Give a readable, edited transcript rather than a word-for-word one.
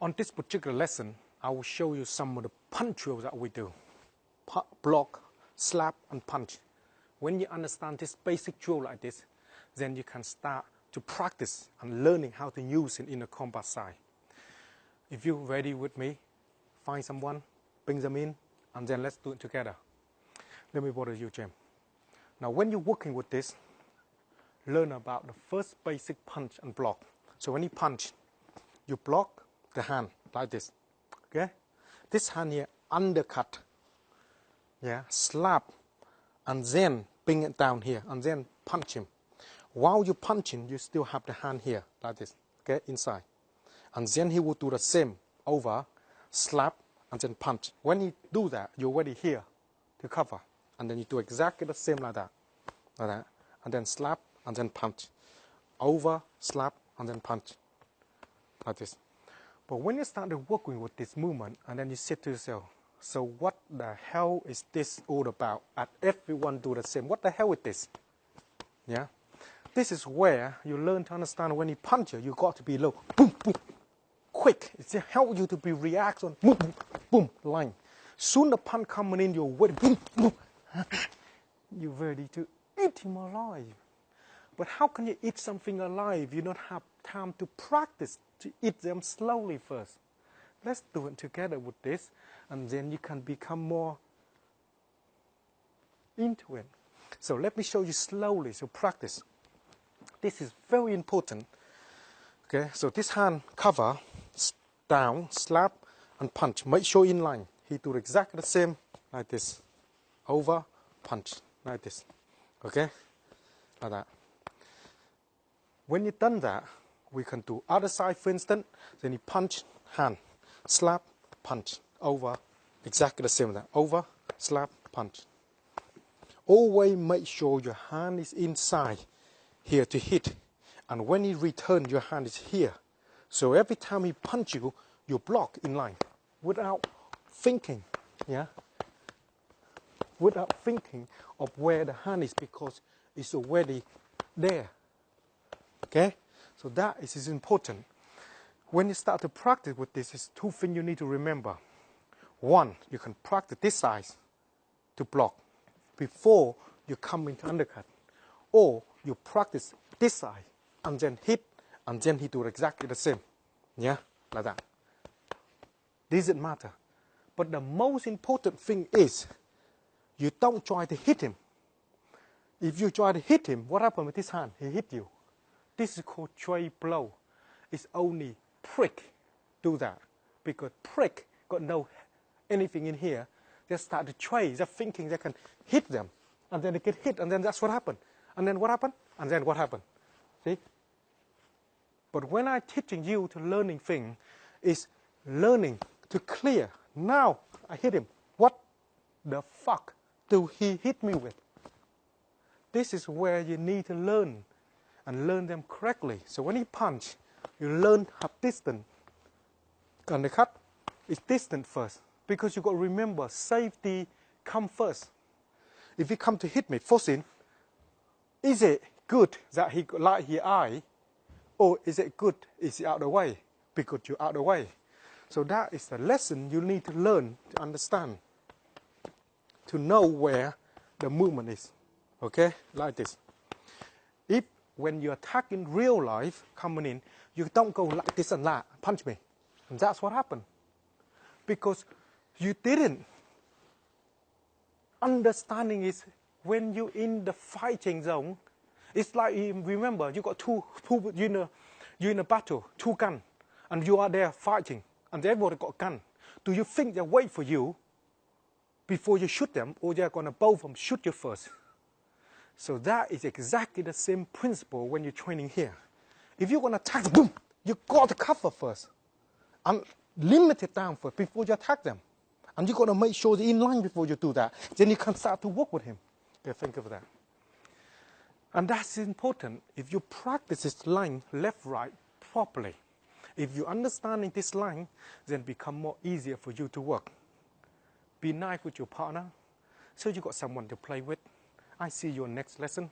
On this particular lesson, I will show you some of the punch drills that we do. Block, slap, and punch. When you understand this basic drill like this, then you can start to practice and learning how to use it in the combat side. If you're ready with me, find someone, bring them in, and then let's do it together. Let me bother you, Jim. Now, when you're working with this, learn about the first basic punch and block. So when you punch, you block the hand like this, okay? This hand here, undercut, yeah, slap, and then bring it down here, and then punch him. While you're punching, you still have the hand here, like this, okay, inside. And then he will do the same, over, slap, and then punch. When you do that, you're already here to cover. And then you do exactly the same like that. And then slap, and then punch. Over, slap, and then punch. Like this. But when you start working with this movement, and then you say to yourself, so what the hell is this all about? And everyone do the same. What the hell is this? Yeah? This is where you learn to understand when you punch you got to be low. Boom, boom. Quick. It's to help you to be react on boom, boom, boom, line. Soon the punch coming in, you're ready. Boom, boom. You're ready to eat him alive. But how can you eat something alive? You don't have time to practice to eat them slowly first. Let's do it together with this, and then you can become more into it. So let me show you slowly, so practice. This is very important. Okay, so this hand cover, down, slap, and punch. Make sure in line. He do exactly the same, like this. Over, punch, like this. Okay, like that. When you've done that, we can do other side, for instance. Then you punch, hand, slap, punch, over, exactly the same. That over, slap, punch. Always make sure your hand is inside here to hit, and when you return, your hand is here. So every time he punch you, you block in line without thinking, yeah, without thinking of where the hand is, because it's already there. Okay, so that is important. When you start to practice with this, there's two things you need to remember. One, you can practice this size to block before you come into undercut, or you practice this side and then hit, and then he do exactly the same, yeah, like that. Doesn't matter. But the most important thing is you don't try to hit him. If you try to hit him, what happens with this hand? He hit you. This is called trade blow. It's only prick do that, because prick got no anything in here. They start to trade. They're thinking they can hit them, and then they get hit, and then that's what happened. And then what happened? And then what happened? See? But when I'm teaching you to learning thing, is learning to clear. Now I hit him. What the fuck do he hit me with? This is where you need to learn, and learn them correctly. So when you punch, you learn how distant. And the cut is distant first, because you got to remember safety come first. If he come to hit me, forcing, is it good that he like his eye, or is it good is he out of the way because you're out of the way? So that is the lesson you need to learn to understand, to know where the movement is. Okay, like this. If when you attack in real life coming in, you don't go like this and that, punch me. And that's what happened. Because you didn't. Understanding is when you're in the fighting zone, it's like, remember, you got two you're in a battle, two guns, and you are there fighting, and everybody got a gun. Do you think they wait for you before you shoot them, or they're going to both of them shoot you first? So that is exactly the same principle when you're training here. If you're going to attack them, boom, you got to cover first. And limit it down first before you attack them. And you got to make sure they're in line before you do that. Then you can start to work with him. Okay, think of that. And that's important. If you practice this line, left, right, properly, if you're understanding this line, then it become more easier for you to work. Be nice with your partner, so you got someone to play with. I see you next lesson.